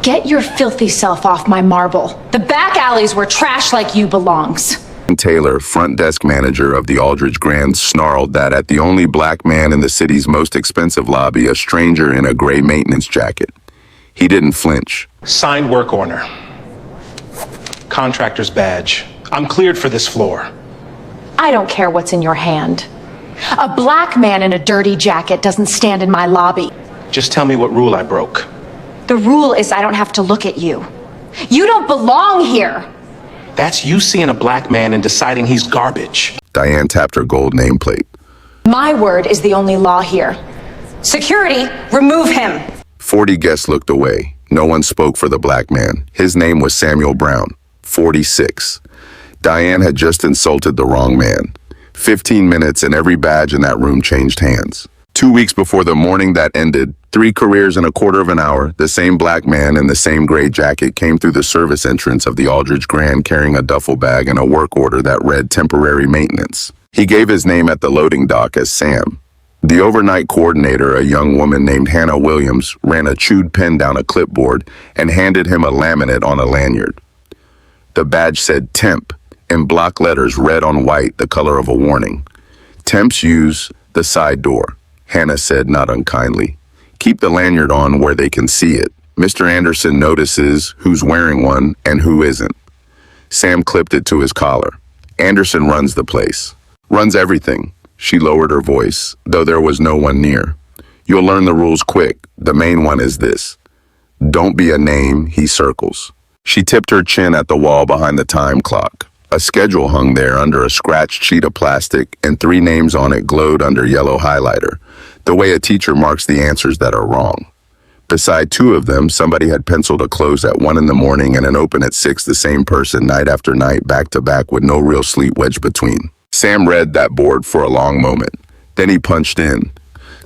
Get your filthy self off my marble. The back alleys where trash like you belongs. Taylor, front desk manager of the Aldridge Grand, snarled that at the only black man in the city's most expensive lobby, a stranger in a gray maintenance jacket. He didn't flinch. Signed work order. Contractor's badge. I'm cleared for this floor. I don't care what's in your hand. A black man in a dirty jacket doesn't stand in my lobby. Just tell me what rule I broke. The rule is I don't have to look at you. You don't belong here. That's you seeing a black man and deciding he's garbage. Diane tapped her gold nameplate. My word is the only law here. Security, remove him. 40 guests looked away. No one spoke for the black man. His name was Samuel Brown, 46. Diane had just insulted the wrong man. 15 minutes and every badge in that room changed hands. 2 weeks before the morning that ended, 3 careers in a quarter of an hour, the same black man in the same gray jacket came through the service entrance of the Aldridge Grand carrying a duffel bag and a work order that read temporary maintenance. He gave his name at the loading dock as Sam. The overnight coordinator, a young woman named Hannah Williams, ran a chewed pen down a clipboard and handed him a laminate on a lanyard. The badge said temp in block letters red on white, the color of a warning. Temps use the side door, Hannah said not unkindly. Keep the lanyard on where they can see it. Mr. Anderson notices who's wearing one and who isn't. Sam clipped it to his collar. Anderson runs the place. Runs everything. She lowered her voice, though there was no one near. You'll learn the rules quick. The main one is this. Don't be a name he circles. She tipped her chin at the wall behind the time clock. A schedule hung there under a scratched sheet of plastic, and 3 names on it glowed under yellow highlighter, the way a teacher marks the answers that are wrong. Beside 2 of them, somebody had penciled a close at 1 in the morning and an open at 6, the same person night after night, back to back with no real sleep wedged between. Sam read that board for a long moment. Then he punched in.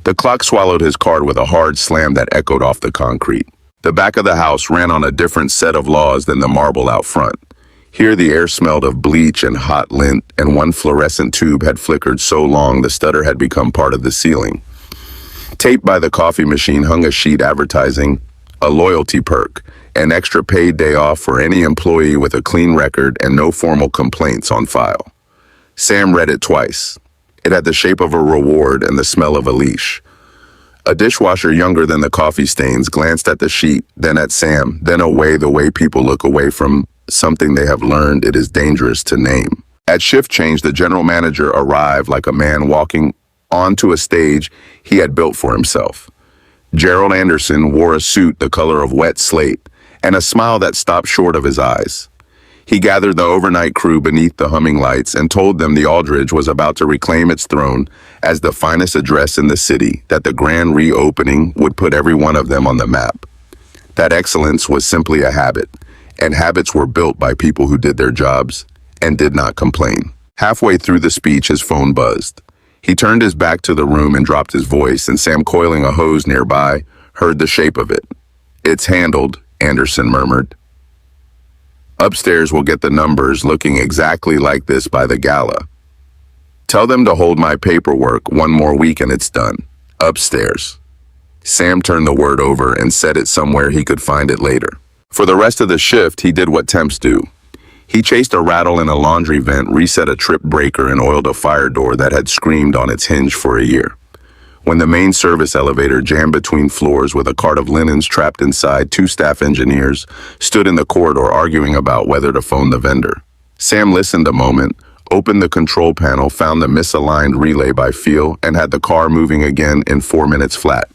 The clock swallowed his card with a hard slam that echoed off the concrete. The back of the house ran on a different set of laws than the marble out front. Here the air smelled of bleach and hot lint, and one fluorescent tube had flickered so long the stutter had become part of the ceiling. Taped by the coffee machine hung a sheet advertising a loyalty perk, an extra paid day off for any employee with a clean record and no formal complaints on file. Sam read it twice. It had the shape of a reward and the smell of a leash. A dishwasher younger than the coffee stains glanced at the sheet, then at Sam, then away the way people look away from something they have learned it is dangerous to name. At shift change, the general manager arrived like a man walking onto a stage he had built for himself. Gerald Anderson wore a suit the color of wet slate and a smile that stopped short of his eyes. He gathered the overnight crew beneath the humming lights and told them the Aldridge was about to reclaim its throne as the finest address in the city, that the grand reopening would put every one of them on the map. That excellence was simply a habit, and habits were built by people who did their jobs and did not complain. Halfway through the speech, his phone buzzed. He turned his back to the room and dropped his voice, and Sam, coiling a hose nearby, heard the shape of it. It's handled, Anderson murmured. Upstairs we'll get the numbers looking exactly like this by the gala. Tell them to hold my paperwork 1 more week and it's done. Upstairs. Sam turned the word over and set it somewhere he could find it later. For the rest of the shift, he did what temps do. He chased a rattle in a laundry vent, reset a trip breaker, and oiled a fire door that had screamed on its hinge for a year. When the main service elevator jammed between floors with a cart of linens trapped inside, 2 staff engineers stood in the corridor arguing about whether to phone the vendor. Sam listened a moment, opened the control panel, found the misaligned relay by feel, and had the car moving again in 4 minutes flat.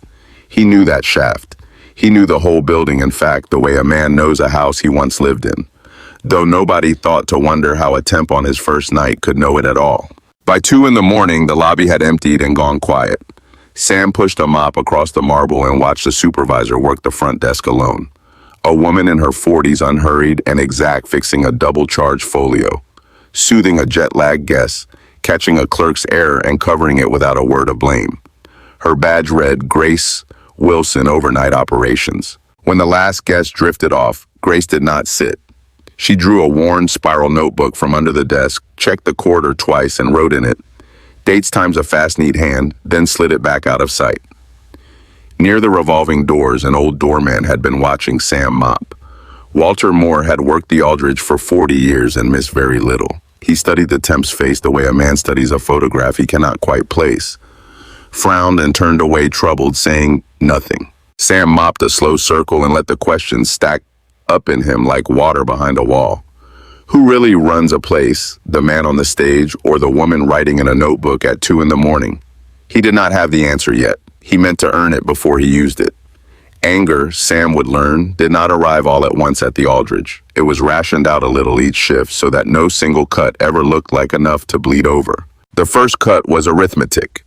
He knew that shaft. He knew the whole building, in fact, the way a man knows a house he once lived in. Though nobody thought to wonder how a temp on his first night could know it at all. By 2 in the morning, the lobby had emptied and gone quiet. Sam pushed a mop across the marble and watched the supervisor work the front desk alone. A woman in her 40s, unhurried and exact, fixing a double-charged folio, soothing a jet-lagged guest, catching a clerk's error and covering it without a word of blame. Her badge read Grace Wilson, Overnight Operations. When the last guest drifted off, Grace did not sit. She drew a worn spiral notebook from under the desk, checked the quarter twice, and wrote in it, dates times a fast, neat hand, then slid it back out of sight. Near the revolving doors, an old doorman had been watching Sam mop. Walter Moore had worked the Aldridge for 40 years and missed very little. He studied the temp's face the way a man studies a photograph he cannot quite place, frowned and turned away troubled, saying nothing. Sam mopped a slow circle and let the questions stack up in him like water behind a wall. Who really runs a place, the man on the stage or the woman writing in a notebook at 2 a.m? He did not have the answer yet. He meant to earn it before he used it. Anger, Sam would learn, did not arrive all at once at the Aldridge. It was rationed out a little each shift so that no single cut ever looked like enough to bleed over. The first cut was arithmetic.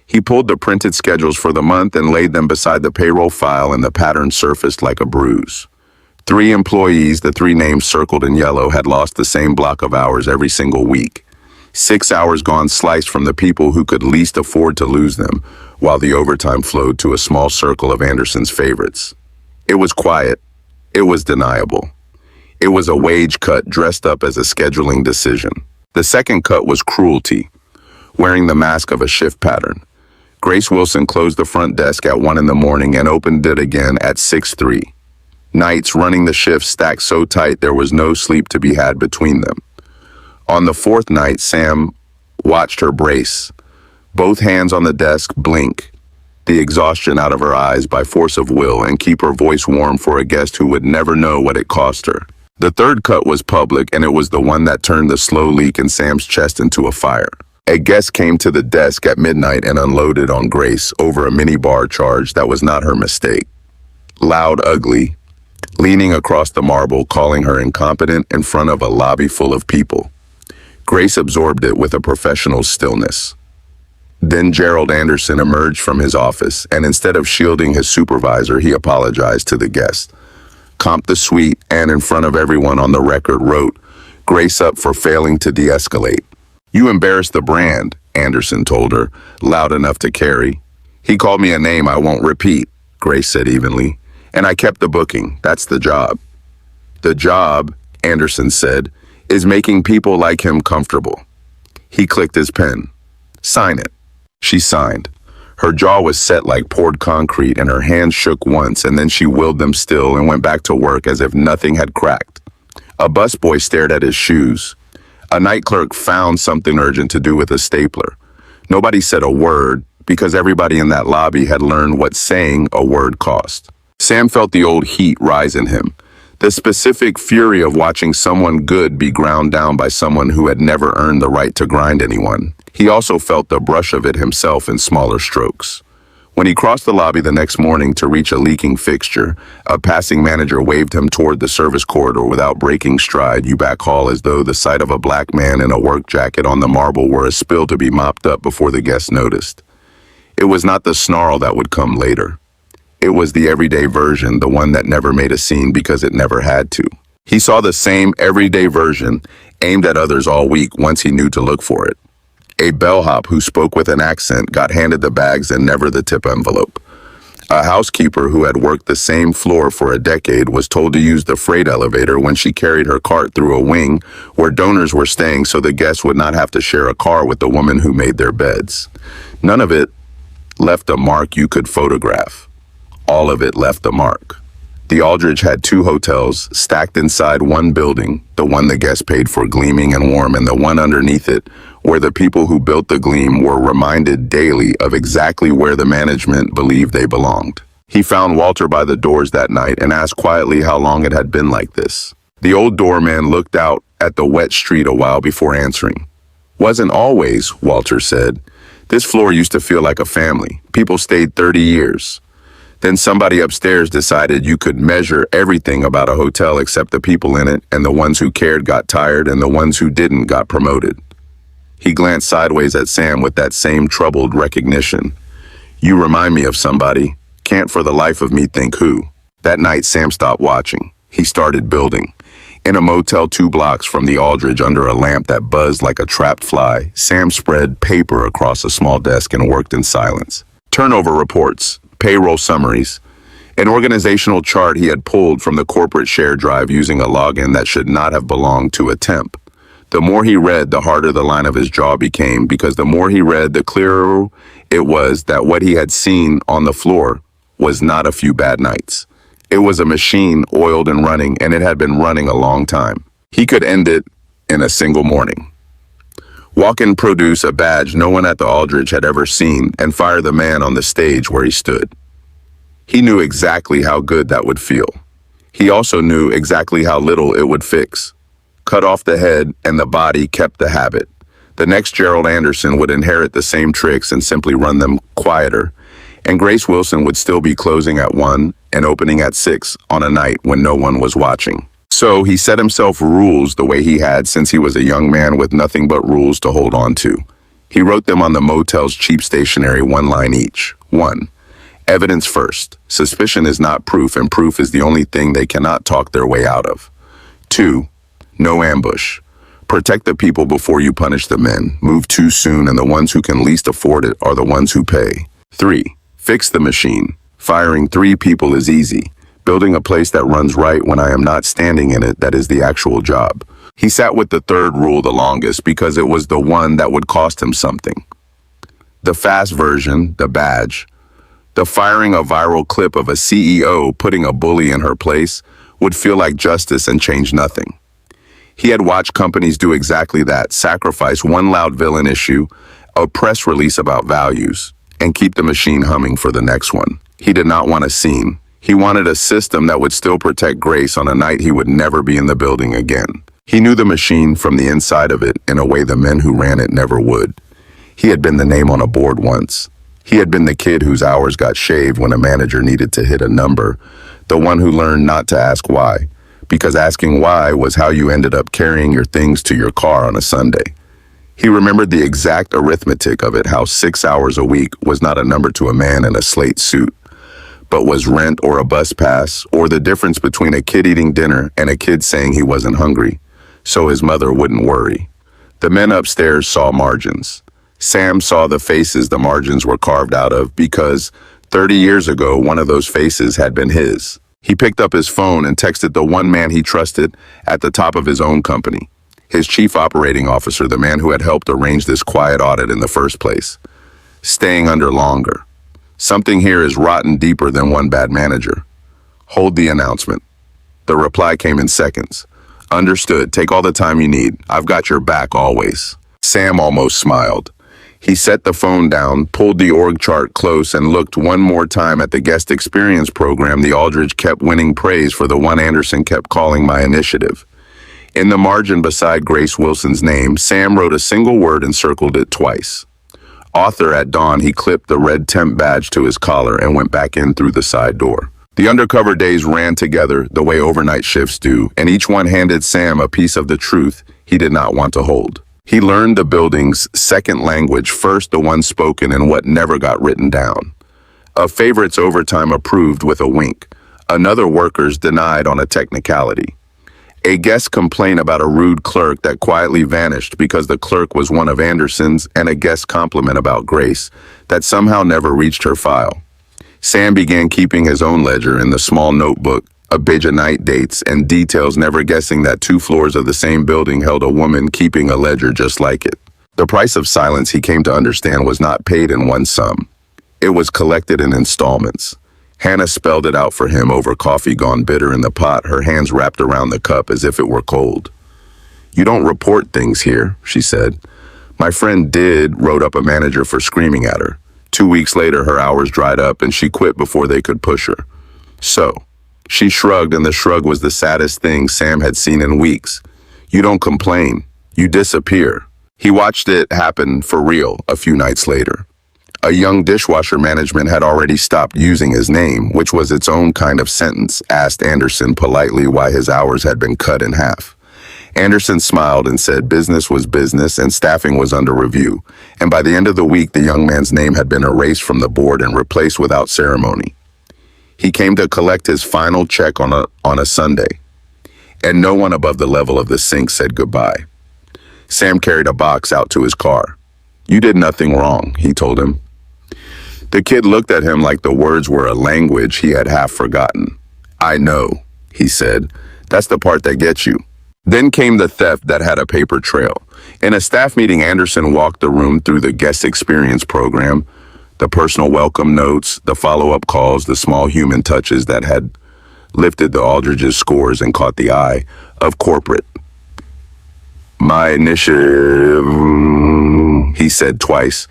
He pulled the printed schedules for the month and laid them beside the payroll file, and the pattern surfaced like a bruise. 3 employees, the 3 names circled in yellow, had lost the same block of hours every single week. 6 hours gone sliced from the people who could least afford to lose them, while the overtime flowed to a small circle of Anderson's favorites. It was quiet. It was deniable. It was a wage cut dressed up as a scheduling decision. The second cut was cruelty, wearing the mask of a shift pattern. Grace Wilson closed the front desk at 1 a.m. and opened it again at 6:03. Nights running the shift stacked so tight there was no sleep to be had between them. On the 4th night, Sam watched her brace, both hands on the desk, blink the exhaustion out of her eyes by force of will and keep her voice warm for a guest who would never know what it cost her. The third cut was public, and it was the one that turned the slow leak in Sam's chest into a fire. A guest came to the desk at midnight and unloaded on Grace over a minibar charge that was not her mistake. Loud, ugly, leaning across the marble, calling her incompetent in front of a lobby full of people. Grace absorbed it with a professional stillness. Then Gerald Anderson emerged from his office, and instead of shielding his supervisor, he apologized to the guest, comped the suite, and in front of everyone on the record wrote Grace up for failing to de-escalate. "You embarrassed the brand," Anderson told her, loud enough to carry. "He called me a name I won't repeat," Grace said evenly, "and I kept the booking. That's the job." "The job," Anderson said, "is making people like him comfortable." He clicked his pen. "Sign it." She signed. Her jaw was set like poured concrete, and her hands shook once, and then she willed them still and went back to work as if nothing had cracked. A busboy stared at his shoes. A night clerk found something urgent to do with a stapler. Nobody said a word, because everybody in that lobby had learned what saying a word cost. Sam felt the old heat rise in him, the specific fury of watching someone good be ground down by someone who had never earned the right to grind anyone. He also felt the brush of it himself in smaller strokes. When he crossed the lobby the next morning to reach a leaking fixture, a passing manager waved him toward the service corridor without breaking stride, back hall, as though the sight of a black man in a work jacket on the marble were a spill to be mopped up before the guests noticed. It was not the snarl that would come later. It was the everyday version, the one that never made a scene because it never had to. He saw the same everyday version aimed at others all week once he knew to look for it. A bellhop who spoke with an accent got handed the bags and never the tip envelope. A housekeeper who had worked the same floor for a decade was told to use the freight elevator when she carried her cart through a wing where donors were staying so the guests would not have to share a car with the woman who made their beds. None of it left a mark you could photograph. All of it left a mark. The Aldridge had 2 hotels stacked inside one building, the one the guests paid for gleaming and warm, and the one underneath it, where the people who built the gleam were reminded daily of exactly where the management believed they belonged. He found Walter by the doors that night and asked quietly how long it had been like this. The old doorman looked out at the wet street a while before answering. "Wasn't always," Walter said. "This floor used to feel like a family. People stayed 30 years. Then somebody upstairs decided you could measure everything about a hotel except the people in it, and the ones who cared got tired and the ones who didn't got promoted." He glanced sideways at Sam with that same troubled recognition. "You remind me of somebody. Can't for the life of me think who." That night, Sam stopped watching. He started building. In a motel 2 blocks from the Aldridge, under a lamp that buzzed like a trapped fly, Sam spread paper across a small desk and worked in silence. Turnover reports, payroll summaries, an organizational chart he had pulled from the corporate share drive using a login that should not have belonged to a temp. The more he read, the harder the line of his jaw became, because the more he read, the clearer it was that what he had seen on the floor was not a few bad nights. It was a machine oiled and running, and it had been running a long time. He could end it in a single morning. Walk in, produce a badge no one at the Aldridge had ever seen, and fire the man on the stage where he stood. He knew exactly how good that would feel. He also knew exactly how little it would fix. Cut off the head and the body kept the habit. The next Gerald Anderson would inherit the same tricks and simply run them quieter. And Grace Wilson would still be closing at 1 and opening at 6 on a night when no one was watching. So he set himself rules the way he had since he was a young man with nothing but rules to hold on to. He wrote them on the motel's cheap stationery, one line each. 1. Evidence first. Suspicion is not proof, and proof is the only thing they cannot talk their way out of. 2. No ambush. Protect the people before you punish the men. Move too soon, and the ones who can least afford it are the ones who pay. 3. Fix the machine. Firing 3 people is easy. Building a place that runs right when I am not standing in it, that is the actual job. He sat with the 3rd rule the longest because it was the one that would cost him something. The fast version, the badge. The firing a viral clip of a CEO putting a bully in her place would feel like justice and change nothing. He had watched companies do exactly that, sacrifice one loud villain issue, a press release about values, and keep the machine humming for the next one. He did not want a scene. He wanted a system that would still protect Grace on a night he would never be in the building again. He knew the machine from the inside of it in a way the men who ran it never would. He had been the name on a board once. He had been the kid whose hours got shaved when a manager needed to hit a number, the one who learned not to ask why, because asking why was how you ended up carrying your things to your car on a Sunday. He remembered the exact arithmetic of it, how 6 hours a week was not a number to a man in a slate suit, but was rent or a bus pass, or the difference between a kid eating dinner and a kid saying he wasn't hungry, so his mother wouldn't worry. The men upstairs saw margins. Sam saw the faces the margins were carved out of because 30 years ago, one of those faces had been his. He picked up his phone and texted the one man he trusted at the top of his own company, his chief operating officer, the man who had helped arrange this quiet audit in the first place. Staying under longer. Something here is rotten deeper than one bad manager. Hold the announcement. The reply came in seconds. Understood. Take all the time you need. I've got your back always. Sam almost smiled. He set the phone down, pulled the org chart close, and looked one more time at the guest experience program the Aldridge kept winning praise for, the one Anderson kept calling my initiative. In the margin beside Grace Wilson's name, Sam wrote a single word and circled it twice. Author. At dawn, he clipped the red temp badge to his collar and went back in through the side door. The undercover days ran together the way overnight shifts do, and each one handed Sam a piece of the truth he did not want to hold. He learned the building's second language, first the one spoken and what never got written down. A favorite's overtime approved with a wink. Another worker's denied on a technicality. A guest complaint about a rude clerk that quietly vanished because the clerk was one of Anderson's, and a guest compliment about Grace that somehow never reached her file. Sam began keeping his own ledger in the small notebook, a night dates and details, never guessing that 2 floors of the same building held a woman keeping a ledger just like it. The price of silence, he came to understand, was not paid in one sum. It was collected in installments. Hannah spelled it out for him over coffee gone bitter in the pot, her hands wrapped around the cup as if it were cold. You don't report things here, she said. My friend did, wrote up a manager for screaming at her. 2 weeks later, her hours dried up and she quit before they could push her. So, she shrugged, and the shrug was the saddest thing Sam had seen in weeks. You don't complain, you disappear. He watched it happen for real a few nights later. A young dishwasher management had already stopped using his name, which was its own kind of sentence, asked Anderson politely why his hours had been cut in half. Anderson smiled and said business was business and staffing was under review, and by the end of the week the young man's name had been erased from the board and replaced without ceremony. He came to collect his final check on a Sunday, and no one above the level of the sink said goodbye. Sam carried a box out to his car. You did nothing wrong, he told him. The kid looked at him like the words were a language he had half forgotten. I know, he said. That's the part that gets you. Then came the theft that had a paper trail. In a staff meeting, Anderson walked the room through the guest experience program. The personal welcome notes, the follow-up calls, the small human touches that had lifted the Aldridge's scores and caught the eye of corporate. My initiative, he said twice,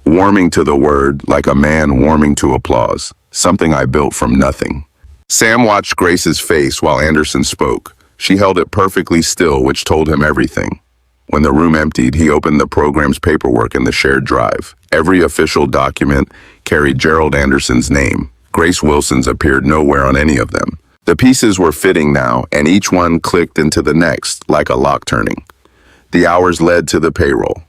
warming to the word like a man warming to applause, something I built from nothing. Sam watched Grace's face while Anderson spoke. She held it perfectly still, which told him everything. When the room emptied, he opened the program's paperwork in the shared drive. Every official document carried Gerald Anderson's name. Grace Wilson's appeared nowhere on any of them. The pieces were fitting now, and each one clicked into the next, like a lock turning. The hours led to the payroll.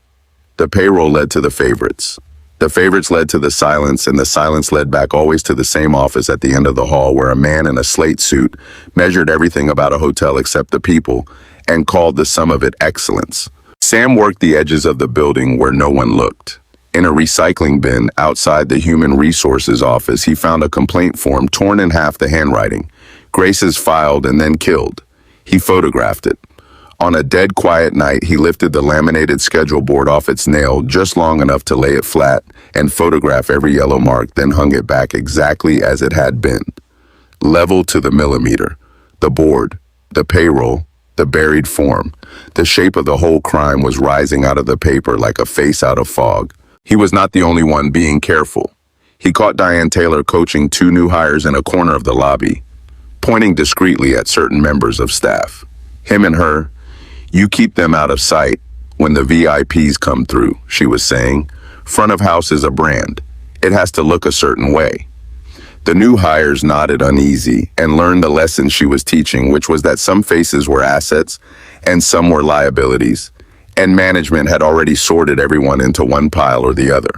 The payroll led to the favorites. The favorites led to the silence, and the silence led back always to the same office at the end of the hall where a man in a slate suit measured everything about a hotel except the people and called the sum of it excellence. Sam worked the edges of the building where no one looked. In a recycling bin outside the Human Resources office, he found a complaint form torn in half, the handwriting. Grace's filed and then killed. He photographed it. On a dead quiet night, he lifted the laminated schedule board off its nail just long enough to lay it flat and photograph every yellow mark, then hung it back exactly as it had been. Level to the millimeter. The board, the payroll, the buried form. The shape of the whole crime was rising out of the paper like a face out of fog. He was not the only one being careful. He caught Diane Taylor coaching 2 new hires in a corner of the lobby, pointing discreetly at certain members of staff. Him and her, "You keep them out of sight when the VIPs come through," she was saying. "Front of house is a brand. It has to look a certain way." The new hires nodded uneasy and learned the lesson she was teaching, which was that some faces were assets and some were liabilities, and management had already sorted everyone into one pile or the other.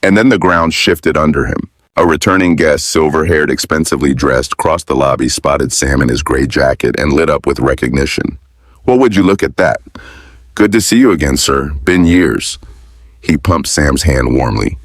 And then the ground shifted under him. A returning guest, silver-haired, expensively dressed, crossed the lobby, spotted Sam in his gray jacket, and lit up with recognition. "Well, would you look at that? Good to see you again, sir. Been years." He pumped Sam's hand warmly.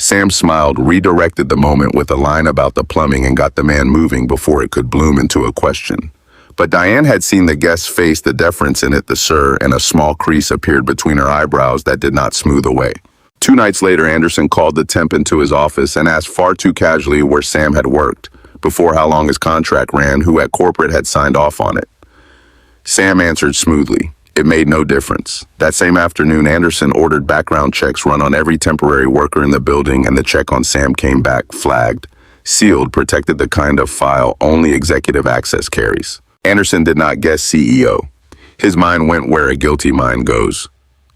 Sam smiled, redirected the moment with a line about the plumbing, and got the man moving before it could bloom into a question. But Diane had seen the guest's face, the deference in it, the sir, and a small crease appeared between her eyebrows that did not smooth away. 2 nights later, Anderson called the temp into his office and asked far too casually where Sam had worked, before how long his contract ran, who at corporate had signed off on it. Sam answered smoothly. It made no difference. That same afternoon, Anderson ordered background checks run on every temporary worker in the building, and the check on Sam came back flagged, sealed, protected, the kind of file only executive access carries. Anderson did not guess CEO. His mind went where a guilty mind goes.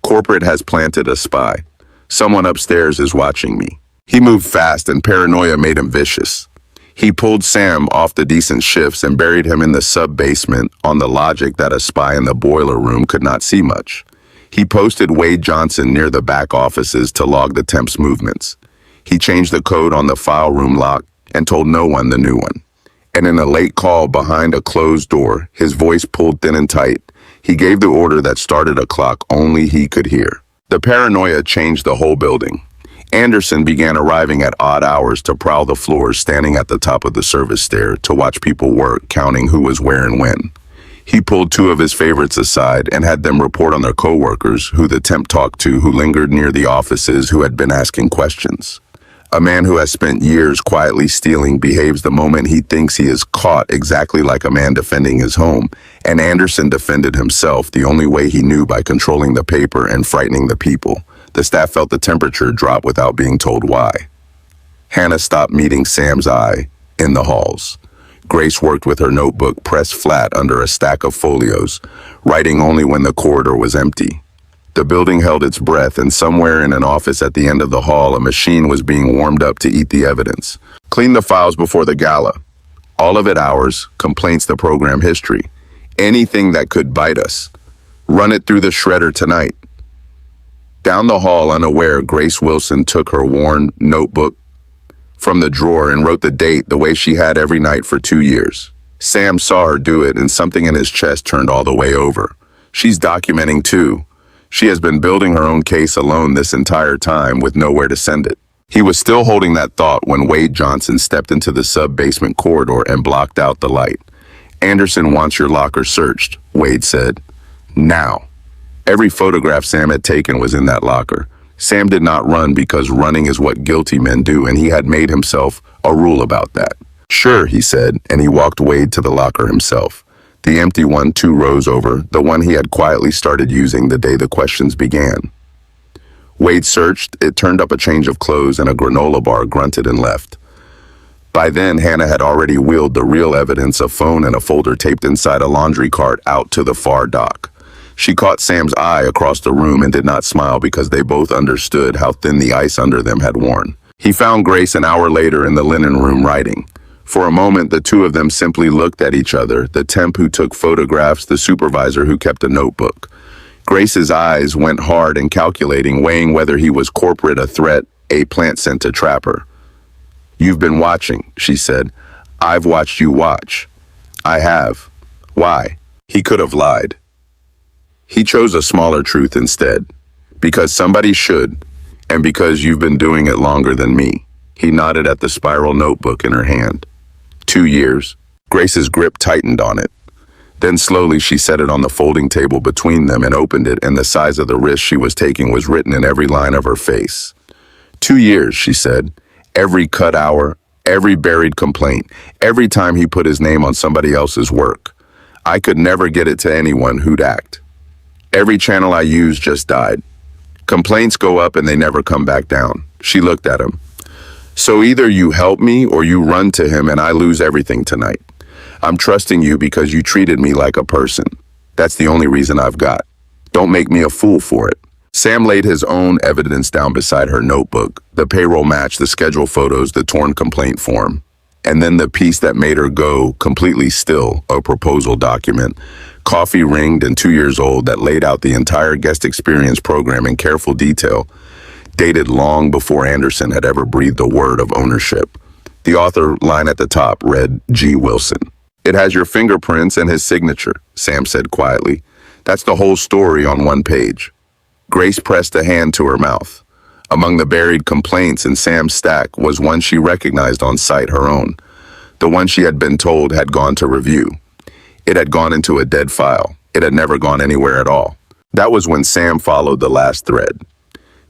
Corporate has planted a spy. Someone upstairs is watching me. He moved fast, and paranoia made him vicious. He pulled Sam off the decent shifts and buried him in the sub-basement on the logic that a spy in the boiler room could not see much. He posted Wade Johnson near the back offices to log the temp's movements. He changed the code on the file room lock and told no one the new one. And in a late call behind a closed door, his voice pulled thin and tight, he gave the order that started a clock only he could hear. The paranoia changed the whole building. Anderson began arriving at odd hours to prowl the floors, standing at the top of the service stair to watch people work, counting who was where and when. He pulled 2 of his favorites aside and had them report on their coworkers, who the temp talked to, who lingered near the offices, who had been asking questions. A man who has spent years quietly stealing behaves the moment he thinks he is caught exactly like a man defending his home, and Anderson defended himself the only way he knew, by controlling the paper and frightening the people. The staff felt the temperature drop without being told why. Hannah stopped meeting Sam's eye in the halls. Grace worked with her notebook pressed flat under a stack of folios, writing only when the corridor was empty. The building held its breath, and somewhere in an office at the end of the hall, a machine was being warmed up to eat the evidence. Clean the files before the gala. All of it ours, complaints, the program history. Anything that could bite us. Run it through the shredder tonight. Down the hall, unaware, Grace Wilson took her worn notebook from the drawer and wrote the date the way she had every night for 2 years. Sam saw her do it, and something in his chest turned all the way over. She's documenting too. She has been building her own case alone this entire time with nowhere to send it. He was still holding that thought when Wade Johnson stepped into the sub-basement corridor and blocked out the light. "Anderson wants your locker searched," Wade said. "Now." Every photograph Sam had taken was in that locker. Sam did not run because running is what guilty men do, and he had made himself a rule about that. Sure, he said, and he walked Wade to the locker himself. The empty one 2 rows over, the one he had quietly started using the day the questions began. Wade searched, it turned up a change of clothes and a granola bar, grunted and left. By then, Hannah had already wheeled the real evidence, a phone and a folder taped inside a laundry cart, out to the far dock. She caught Sam's eye across the room and did not smile because they both understood how thin the ice under them had worn. He found Grace an hour later in the linen room writing. For a moment, the two of them simply looked at each other, the temp who took photographs, the supervisor who kept a notebook. Grace's eyes went hard and calculating, weighing whether he was corporate, a threat, a plant sent to trap her. "You've been watching," she said. "I've watched you watch." "I have." "Why?" He could have lied. He chose a smaller truth instead. "Because somebody should, and because you've been doing it longer than me." He nodded at the spiral notebook in her hand. 2 years. Grace's grip tightened on it. Then slowly she set it on the folding table between them and opened it, and the size of the risk she was taking was written in every line of her face. 2 years, she said. Every cut hour, every buried complaint, every time he put his name on somebody else's work. I could never get it to anyone who'd act. Every channel I used just died. Complaints go up and they never come back down. She looked at him. "So either you help me or you run to him and I lose everything tonight. I'm trusting you because you treated me like a person. That's the only reason I've got. Don't make me a fool for it." Sam laid his own evidence down beside her notebook, the payroll match, the schedule photos, the torn complaint form. And then the piece that made her go completely still, a proposal document, coffee ringed and 2 years old, that laid out the entire guest experience program in careful detail, dated long before Anderson had ever breathed a word of ownership. The author line at the top read, G. Wilson. "It has your fingerprints and his signature," Sam said quietly. "That's the whole story on one page." Grace pressed a hand to her mouth. Among the buried complaints in Sam's stack was one she recognized on sight, her own. The one she had been told had gone to review. It had gone into a dead file. It had never gone anywhere at all. That was when Sam followed the last thread.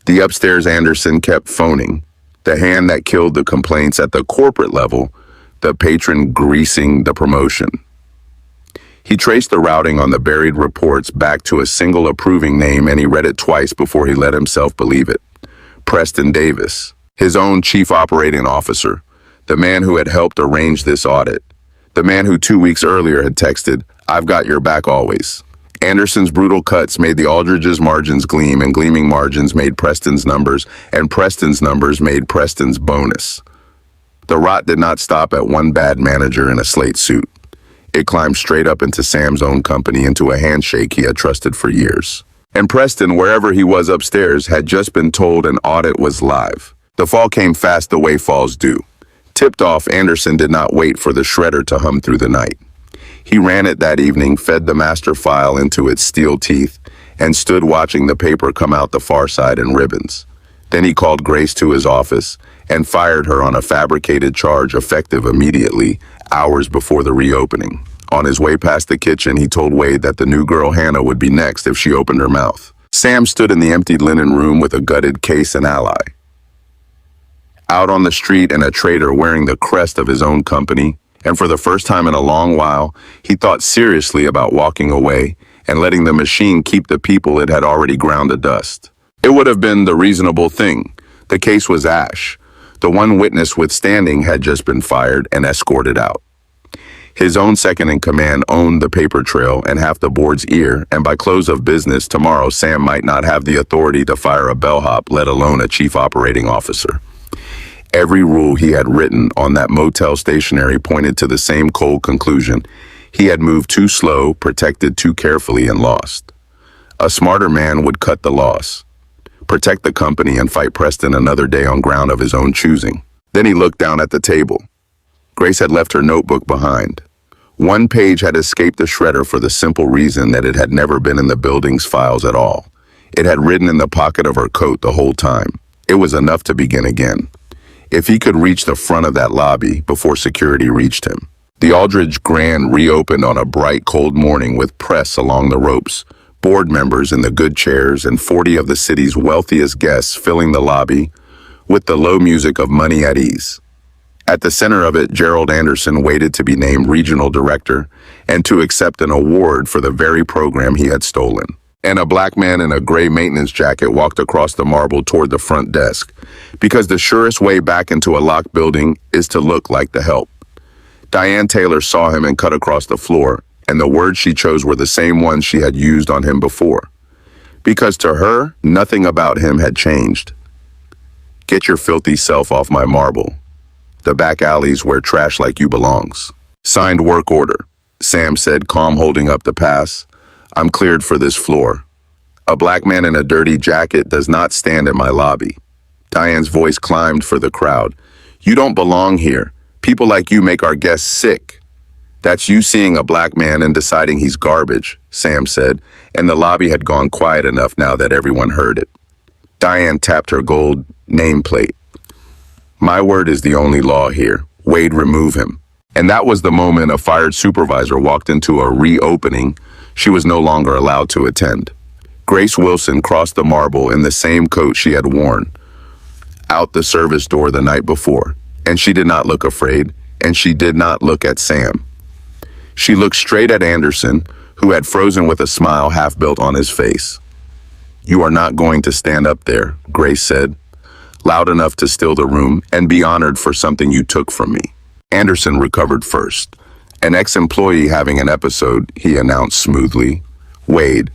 The upstairs Anderson kept phoning. The hand that killed the complaints at the corporate level, the patron greasing the promotion. He traced the routing on the buried reports back to a single approving name, and he read it twice before he let himself believe it. Preston Davis, his own chief operating officer, the man who had helped arrange this audit, the man who 2 weeks earlier had texted, "I've got your back always." Anderson's brutal cuts made the Aldridge's margins gleam, and gleaming margins made Preston's numbers, and Preston's numbers made Preston's bonus. The rot did not stop at one bad manager in a slate suit. It climbed straight up into Sam's own company, into a handshake he had trusted for years. And Preston, wherever he was upstairs, had just been told an audit was live. The fall came fast the way falls do. Tipped off, Anderson did not wait for the shredder to hum through the night. He ran it that evening, fed the master file into its steel teeth, and stood watching the paper come out the far side in ribbons. Then he called Grace to his office and fired her on a fabricated charge effective immediately, hours before the reopening. On his way past the kitchen, he told Wade that the new girl Hannah would be next if she opened her mouth. Sam stood in the empty linen room with a gutted Case and Ally. Out on the street, and a traitor wearing the crest of his own company, and for the first time in a long while, he thought seriously about walking away and letting the machine keep the people it had already ground to dust. It would have been the reasonable thing. The case was ash. The one witness withstanding had just been fired and escorted out. His own second-in-command owned the paper trail and half the board's ear, and by close of business tomorrow, Sam might not have the authority to fire a bellhop, let alone a chief operating officer. Every rule he had written on that motel stationery pointed to the same cold conclusion. He had moved too slow, protected too carefully, and lost. A smarter man would cut the loss, protect the company, and fight Preston another day on ground of his own choosing. Then he looked down at the table. Grace had left her notebook behind. One page had escaped the shredder for the simple reason that it had never been in the building's files at all. It had ridden in the pocket of her coat the whole time. It was enough to begin again. If he could reach the front of that lobby before security reached him. The Aldridge Grand reopened on a bright, cold morning with press along the ropes, board members in the good chairs, and 40 of the city's wealthiest guests filling the lobby with the low music of money at ease. At the center of it, Gerald Anderson waited to be named regional director and to accept an award for the very program he had stolen. And a black man in a gray maintenance jacket walked across the marble toward the front desk, because the surest way back into a locked building is to look like the help. Diane Taylor saw him and cut across the floor, and the words she chose were the same ones she had used on him before. Because to her, nothing about him had changed. Get your filthy self off my marble. The back alleys where trash like you belongs. Signed work order, Sam said, calm, holding up the pass. I'm cleared for this floor. A black man in a dirty jacket does not stand in my lobby. Diane's voice climbed for the crowd. You don't belong here. People like you make our guests sick. That's you seeing a black man and deciding he's garbage, Sam said, and the lobby had gone quiet enough now that everyone heard it. Diane tapped her gold nameplate. My word is the only law here. Wade, remove him. And that was the moment a fired supervisor walked into a reopening she was no longer allowed to attend. Grace Wilson crossed the marble in the same coat she had worn out the service door the night before, and she did not look afraid, and she did not look at Sam. She looked straight at Anderson, who had frozen with a smile half built on his face. You are not going to stand up there, Grace said, loud enough to still the room and be honored for something you took from me. Anderson recovered first. An ex-employee having an episode, he announced smoothly. Wade.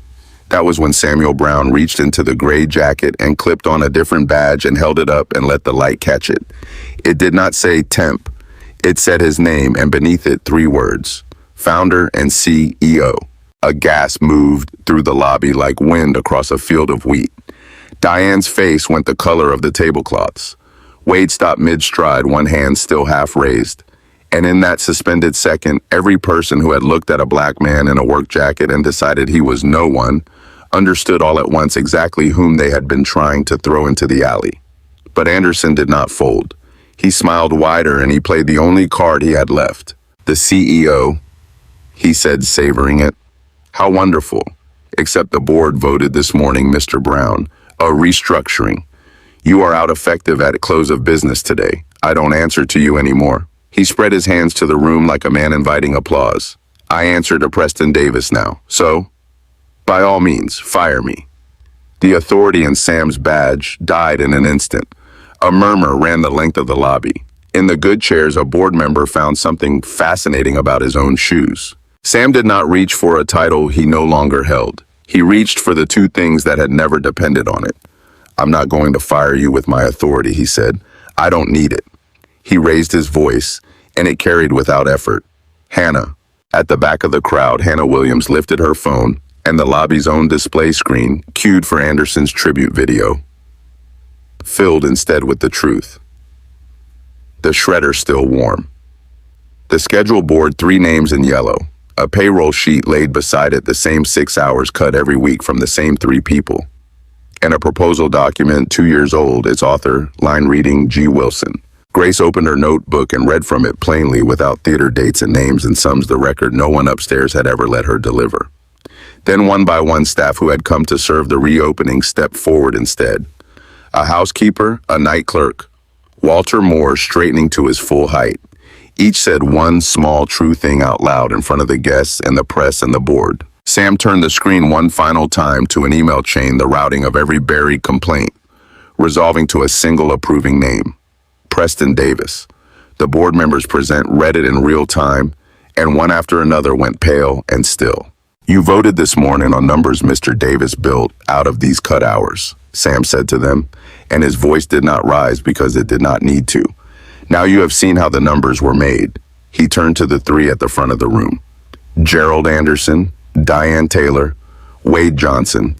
That was when Samuel Brown reached into the gray jacket and clipped on a different badge and held it up and let the light catch it. It did not say temp. It said his name, and beneath it 3 words. Founder and CEO. A gasp moved through the lobby like wind across a field of wheat. Diane's face went the color of the tablecloths. Wade stopped mid-stride, one hand still half raised. And in that suspended second, every person who had looked at a black man in a work jacket and decided he was no one understood all at once exactly whom they had been trying to throw into the alley. But Anderson did not fold. He smiled wider and he played the only card he had left. The CEO, he said, savoring it. How wonderful. Except the board voted this morning, Mr. Brown. A restructuring. You are out effective at close of business today. I don't answer to you anymore. He spread his hands to the room like a man inviting applause. I answer to Preston Davis now. So, by all means, fire me. The authority in Sam's badge died in an instant. A murmur ran the length of the lobby. In the good chairs, a board member found something fascinating about his own shoes. Sam did not reach for a title he no longer held. He reached for the 2 things that had never depended on it. I'm not going to fire you with my authority, he said. I don't need it. He raised his voice, and it carried without effort. Hannah. At the back of the crowd, Hannah Williams lifted her phone, and the lobby's own display screen, cued for Anderson's tribute video, filled instead with the truth. The shredder still warm. The schedule board 3 names in yellow. A payroll sheet laid beside it, the same 6 hours cut every week from the same 3 people. And a proposal document 2 years old, its author, line reading, G. Wilson. Grace opened her notebook and read from it plainly without theater dates and names and sums, the record no one upstairs had ever let her deliver. Then one by one, staff who had come to serve the reopening stepped forward instead. A housekeeper, a night clerk, Walter Moore straightening to his full height. Each said one small true thing out loud in front of the guests and the press and the board. Sam turned the screen one final time to an email chain, the routing of every buried complaint, resolving to a single approving name. Preston Davis. The board members present read it in real time, and one after another went pale and still. You voted this morning on numbers Mr. Davis built out of these cut hours, Sam said to them, and his voice did not rise because it did not need to. Now you have seen how the numbers were made. He turned to the 3 at the front of the room. Gerald Anderson, Diane Taylor, Wade Johnson.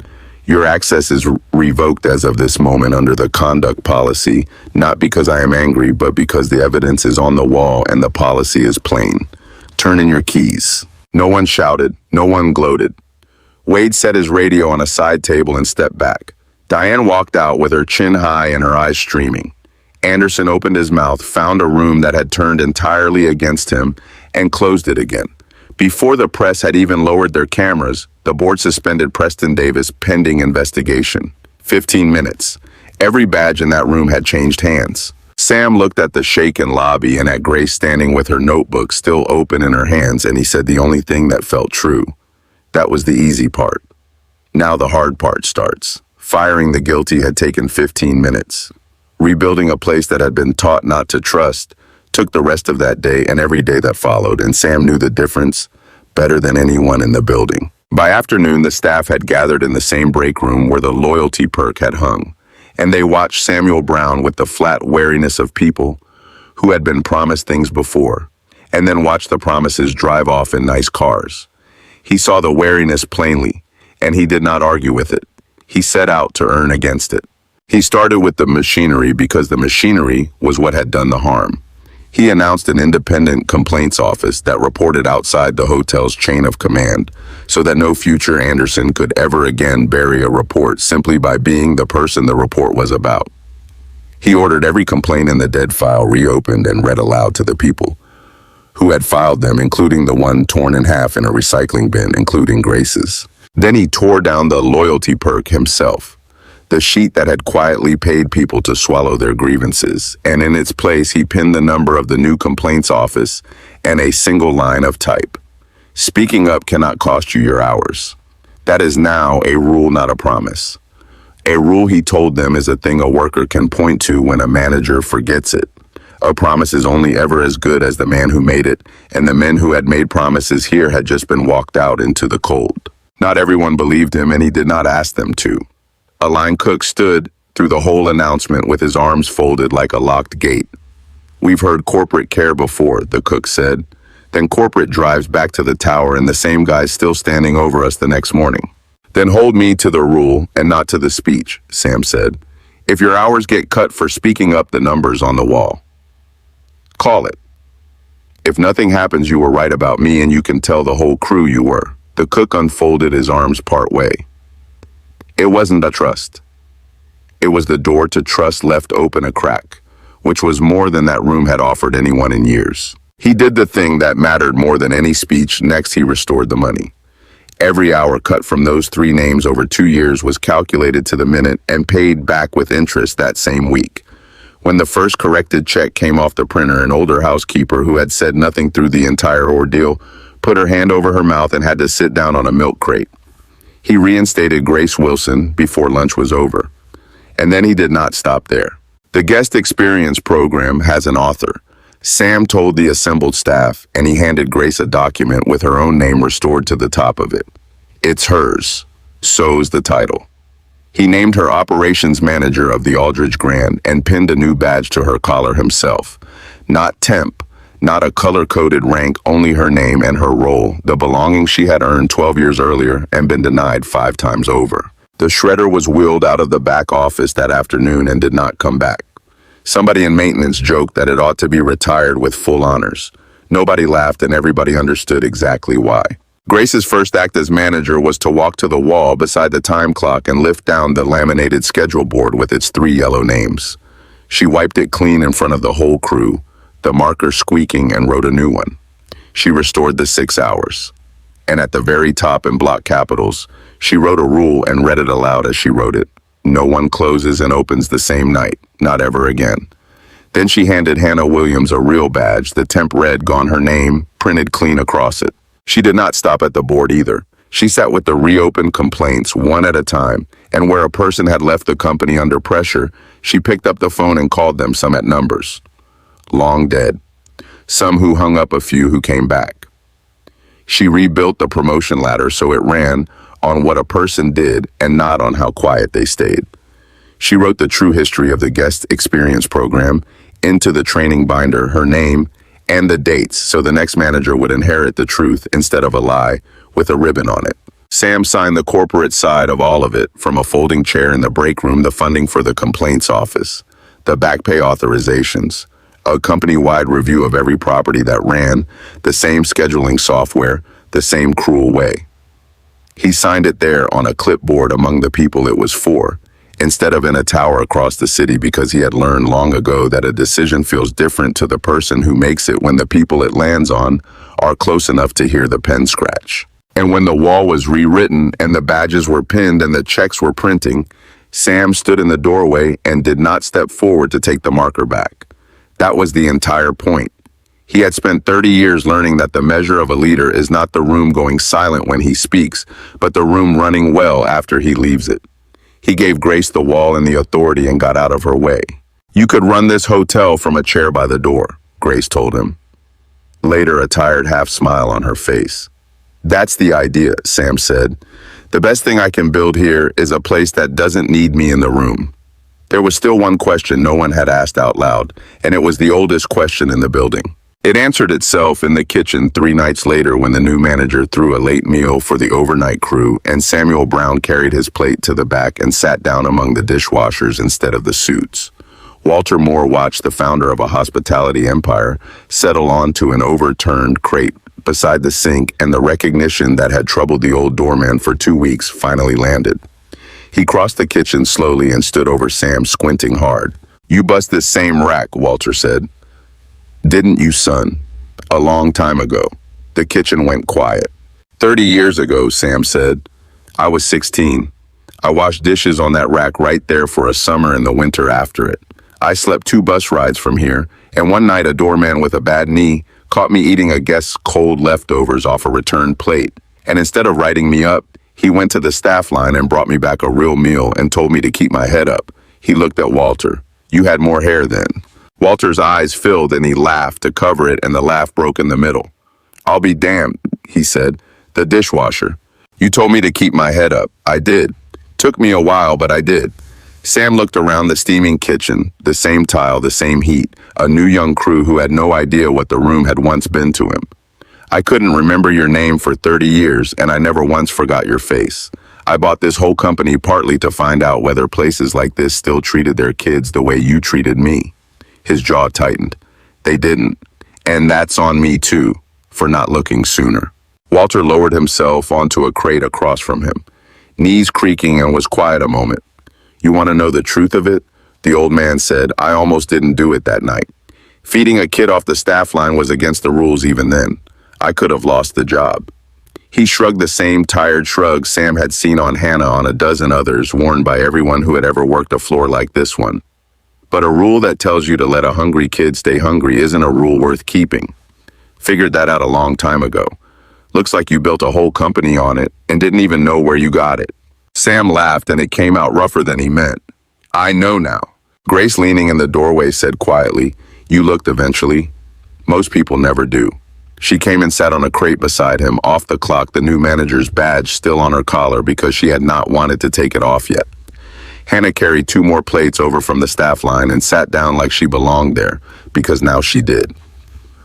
Your access is revoked as of this moment under the conduct policy, not because I am angry, but because the evidence is on the wall and the policy is plain. Turn in your keys. No one shouted. No one gloated. Wade set his radio on a side table and stepped back. Diane walked out with her chin high and her eyes streaming. Anderson opened his mouth, found a room that had turned entirely against him, and closed it again. Before the press had even lowered their cameras, the board suspended Preston Davis pending investigation. 15 minutes. Every badge in that room had changed hands. Sam looked at the shaken lobby and at Grace standing with her notebook still open in her hands, and he said the only thing that felt true. That was the easy part. Now the hard part starts. Firing the guilty had taken 15 minutes. Rebuilding a place that had been taught not to trust took the rest of that day and every day that followed, and Sam knew the difference better than anyone in the building. By afternoon, the staff had gathered in the same break room where the loyalty perk had hung, and they watched Samuel Brown with the flat wariness of people who had been promised things before, and then watched the promises drive off in nice cars. He saw the wariness plainly, and he did not argue with it. He set out to earn against it. He started with the machinery because the machinery was what had done the harm. He announced an independent complaints office that reported outside the hotel's chain of command so that no future Anderson could ever again bury a report simply by being the person the report was about. He ordered every complaint in the dead file reopened and read aloud to the people who had filed them, including the one torn in half in a recycling bin, including Grace's. Then he tore down the loyalty perk himself, the sheet that had quietly paid people to swallow their grievances, and in its place he pinned the number of the new complaints office and a single line of type. Speaking up cannot cost you your hours. That is now a rule, not a promise. A rule, he told them, is a thing a worker can point to when a manager forgets it. A promise is only ever as good as the man who made it, and the men who had made promises here had just been walked out into the cold. Not everyone believed him, and he did not ask them to. A line cook stood through the whole announcement with his arms folded like a locked gate. "We've heard corporate care before," the cook said. Then corporate drives back to the tower and the same guy's still standing over us the next morning. "Then hold me to the rule and not to the speech," Sam said. "If your hours get cut for speaking up, the numbers on the wall. Call it. If nothing happens, you were right about me and you can tell the whole crew you were." The cook unfolded his arms part way. It wasn't a trust. It was the door to trust left open a crack, which was more than that room had offered anyone in years. He did the thing that mattered more than any speech. Next, he restored the money. Every hour cut from those 3 names over 2 years was calculated to the minute and paid back with interest that same week. When the first corrected check came off the printer, an older housekeeper who had said nothing through the entire ordeal put her hand over her mouth and had to sit down on a milk crate. He reinstated Grace Wilson before lunch was over. And then he did not stop there. The guest experience program has an author. Sam told the assembled staff, and he handed Grace a document with her own name restored to the top of it. "It's hers," so's the title. He named her operations manager of the Aldridge Grand and pinned a new badge to her collar himself. Not temp, not a color-coded rank, only her name and her role, the belongings she had earned 12 years earlier and been denied 5 times over. The shredder was wheeled out of the back office that afternoon and did not come back. Somebody in maintenance joked that it ought to be retired with full honors. Nobody laughed and everybody understood exactly why. Grace's first act as manager was to walk to the wall beside the time clock and lift down the laminated schedule board with its 3 yellow names. She wiped it clean in front of the whole crew, the marker squeaking, and wrote a new one. She restored the 6 hours. And at the very top in block capitals, she wrote a rule and read it aloud as she wrote it. No one closes and opens the same night, not ever again. Then she handed Hannah Williams a real badge, the temp red gone, her name printed clean across it. She did not stop at the board either. She sat with the reopened complaints one at a time, and where a person had left the company under pressure, she picked up the phone and called them, some at numbers. Long dead. Some who hung up, a few who came back. She rebuilt the promotion ladder so it ran on what a person did and not on how quiet they stayed. She wrote the true history of the guest experience program into the training binder, her name and the dates, so the next manager would inherit the truth instead of a lie with a ribbon on it. Sam signed the corporate side of all of it, from a folding chair in the break room, the funding for the complaints office, the back pay authorizations, a company-wide review of every property that ran the same scheduling software, the same cruel way. He signed it there on a clipboard among the people it was for, instead of in a tower across the city, because he had learned long ago that a decision feels different to the person who makes it when the people it lands on are close enough to hear the pen scratch. And when the wall was rewritten and the badges were pinned and the checks were printing, Sam stood in the doorway and did not step forward to take the marker back. That was the entire point. He had spent 30 years learning that the measure of a leader is not the room going silent when he speaks, but the room running well after he leaves it. He gave Grace the wall and the authority and got out of her way. "You could run this hotel from a chair by the door," Grace told him. Later, a tired half smile on her face. "That's the idea," Sam said. "The best thing I can build here is a place that doesn't need me in the room." There was still one question no one had asked out loud, and it was the oldest question in the building. It answered itself in the kitchen 3 nights later when the new manager threw a late meal for the overnight crew and Samuel Brown carried his plate to the back and sat down among the dishwashers instead of the suits. Walter Moore watched the founder of a hospitality empire settle onto an overturned crate beside the sink, and the recognition that had troubled the old doorman for 2 weeks finally landed. He crossed the kitchen slowly and stood over Sam, squinting hard. "You bust this same rack," Walter said. "Didn't you, son? A long time ago." The kitchen went quiet. 30 years ago, Sam said. "I was 16. I washed dishes on that rack right there for a summer and the winter after it. I slept 2 bus rides from here, and one night a doorman with a bad knee caught me eating a guest's cold leftovers off a returned plate. And instead of writing me up, he went to the staff line and brought me back a real meal and told me to keep my head up." He looked at Walter. "You had more hair then." Walter's eyes filled and he laughed to cover it, and the laugh broke in the middle. "I'll be damned," he said. "The dishwasher. You told me to keep my head up. I did. Took me a while, but I did." Sam looked around the steaming kitchen, the same tile, the same heat, a new young crew who had no idea what the room had once been to him. "I couldn't remember your name for 30 years, and I never once forgot your face. I bought this whole company partly to find out whether places like this still treated their kids the way you treated me." His jaw tightened. "They didn't. And that's on me too, for not looking sooner." Walter lowered himself onto a crate across from him, knees creaking, and was quiet a moment. "You want to know the truth of it?" The old man said. "I almost didn't do it that night. Feeding a kid off the staff line was against the rules even then. I could have lost the job." He shrugged, the same tired shrug Sam had seen on Hannah on a dozen others worn by everyone who had ever worked a floor like this one. "But a rule that tells you to let a hungry kid stay hungry isn't a rule worth keeping. Figured that out a long time ago. Looks like you built a whole company on it and didn't even know where you got it." Sam laughed, and it came out rougher than he meant. "I know now." Grace, leaning in the doorway, said quietly, "You looked eventually. Most people never do." She came and sat on a crate beside him, off the clock, the new manager's badge still on her collar because she had not wanted to take it off yet. Hannah carried 2 more plates over from the staff line and sat down like she belonged there, because now she did.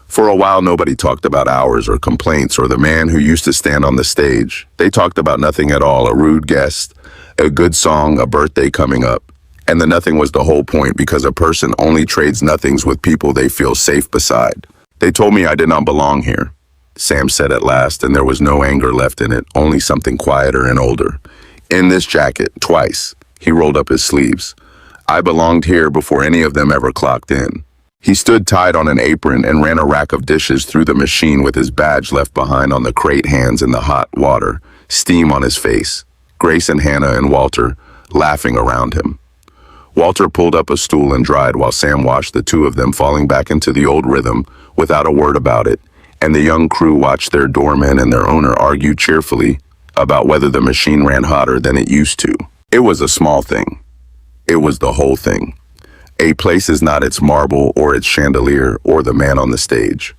For a while, nobody talked about hours or complaints or the man who used to stand on the stage. They talked about nothing at all: a rude guest, a good song, a birthday coming up. And the nothing was the whole point, because a person only trades nothings with people they feel safe beside. "They told me I did not belong here," Sam said at last, and there was no anger left in it, only something quieter and older. "In this jacket, twice." He rolled up his sleeves. "I belonged here before any of them ever clocked in." He stood tied on an apron and ran a rack of dishes through the machine with his badge left behind on the crate, hands in the hot water, steam on his face. Grace and Hannah and Walter laughing around him. Walter pulled up a stool and dried while Sam watched the 2 of them falling back into the old rhythm without a word about it, and the young crew watched their doorman and their owner argue cheerfully about whether the machine ran hotter than it used to. It was a small thing. It was the whole thing. A place is not its marble or its chandelier or the man on the stage.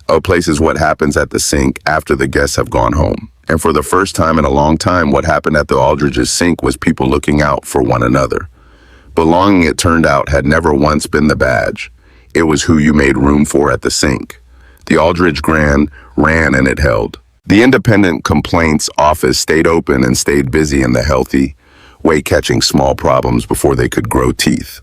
A place is what happens at the sink after the guests have gone home. And for the first time in a long time, what happened at the Aldridge's sink was people looking out for one another. Belonging, it turned out, had never once been the badge. It was who you made room for at the sink. The Aldridge Grand ran and it held. The independent complaints office stayed open and stayed busy in the healthy way, catching small problems before they could grow teeth.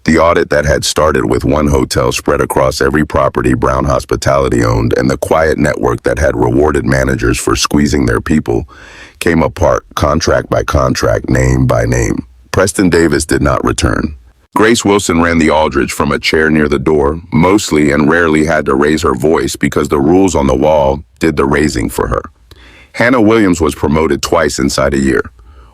The audit that had started with one hotel spread across every property Brown Hospitality owned, and the quiet network that had rewarded managers for squeezing their people came apart, contract by contract, name by name. Preston Davis did not return. Grace Wilson ran the Aldridge from a chair near the door, mostly and rarely had to raise her voice because the rules on the wall did the raising for her. Hannah Williams was promoted twice inside a year.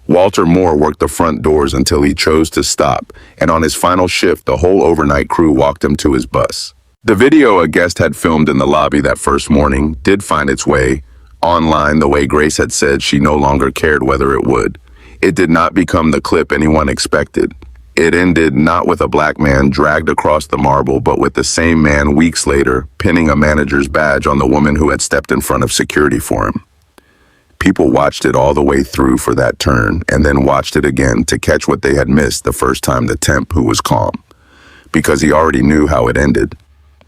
Walter Moore worked the front doors until he chose to stop, and on his final shift, the whole overnight crew walked him to his bus. The video a guest had filmed in the lobby that first morning did find its way online the way Grace had said she no longer cared whether it would. It did not become the clip anyone expected. It ended not with a black man dragged across the marble, but with the same man weeks later pinning a manager's badge on the woman who had stepped in front of security for him. People watched it all the way through for that turn, and then watched it again to catch what they had missed the first time. The temp, who was calm, because he already knew how it ended.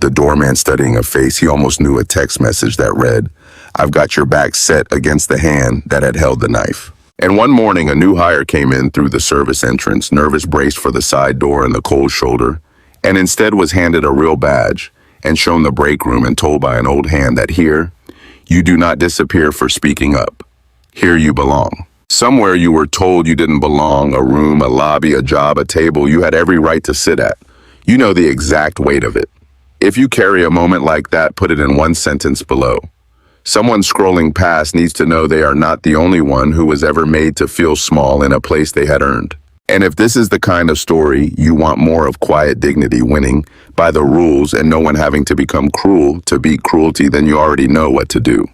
The doorman studying a face he almost knew, a text message that read, "I've got your back," set against the hand that had held the knife. And one morning, a new hire came in through the service entrance, nervous, braced for the side door and the cold shoulder, and instead was handed a real badge and shown the break room and told by an old hand that here, you do not disappear for speaking up. Here you belong. Somewhere you were told you didn't belong, a room, a lobby, a job, a table you had every right to sit at. You know the exact weight of it. If you carry a moment like that, put it in one sentence below. Someone scrolling past needs to know they are not the only one who was ever made to feel small in a place they had earned. And if this is the kind of story you want more of, quiet dignity winning by the rules and no one having to become cruel to beat cruelty, then you already know what to do.